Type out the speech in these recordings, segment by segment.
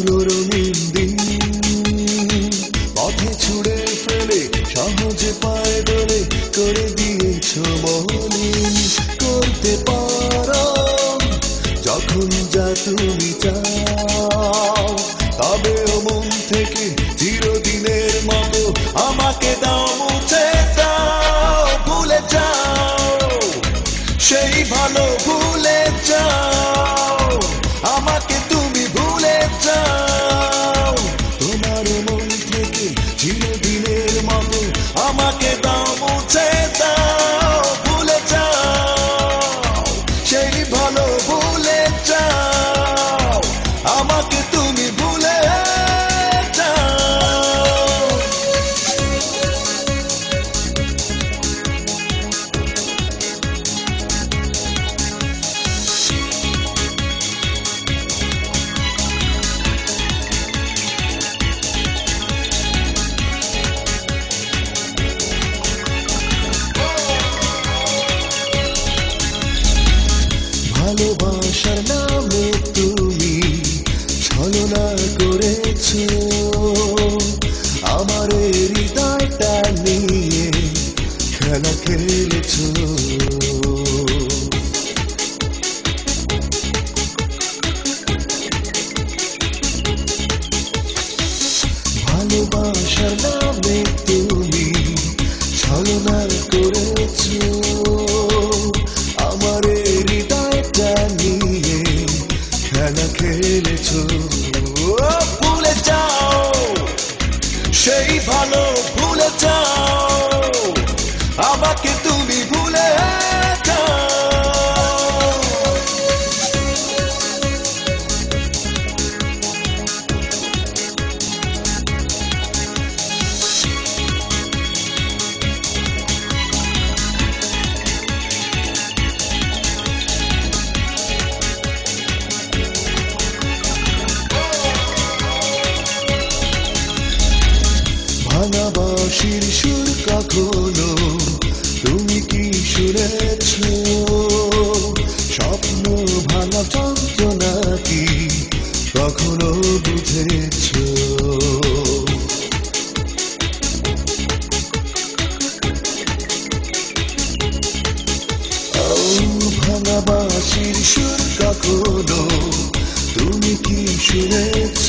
কতগুলো রঙিন দিন পথে ছুড়ে ফেলে সহজে পায়ে দোলে করে দিয়েছ মলিন করতে পারো যখন যা তুমি চাও তবে মন থেকে চিরদিনের মতো আমাকে দাও মুছে দাও ভুলে যাও সেই ভালো ভুলে যাও আমাকে তুমি ভুলে যাও তোমার মন থেকে চিরদিনের মতো আমাকে দাও মুছে দাও ভুলে যাও সেই ভালো ভুলে যাও আমাকে তুমি ভুলে ভালোবাসার নামে তুমি ছলনা করেছো আমার হৃদয়টা নিয়ে খেলা খেলেছো ভালোবাসার নামে তুমি ছলনা করেছো আমার হৃদয়টা নিয়ে খেলা খেলেছো ভুলে যাও সেই ভালো ভুলে যাও আমাকে তুমি ভুলে যাও ভালোবাসির সুর কখনো তুমি কি শুনেছ স্বপ্ন ভাঙা যন্ত্রণা কি কখনো বুঝেছ ভাঙাবাসির সুর কখনো তুমি কি শুনেছ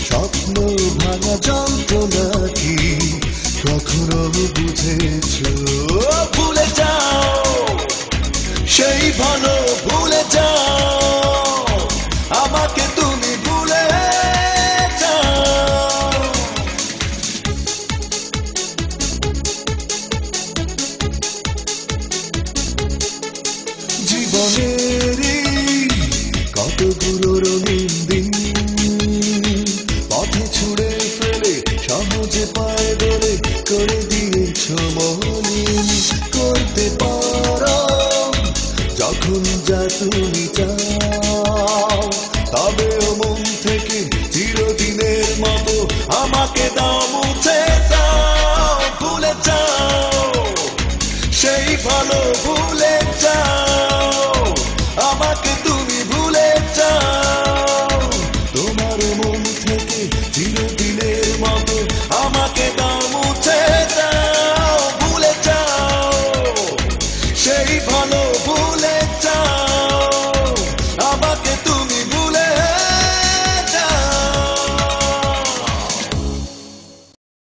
স্বপ্ন ভাঙা যন্ত্রণা কি কখনো বুঝেছ ভুলে যাও সেই ভালো ভুলে যাও আমাকে তুমি ভুলে যাও জীবনেরই কতগুলো রঙিন দিন পথে ছুড়ে ফেলে সহজে পায়ে দোলে করে দিয়েছ মলিন করতে পারো যখন যা তুমি চাও তবে মন থেকে চিরদিনের মতো আমাকে দাও মুছে দাও ভুলে যাও সেই ভালো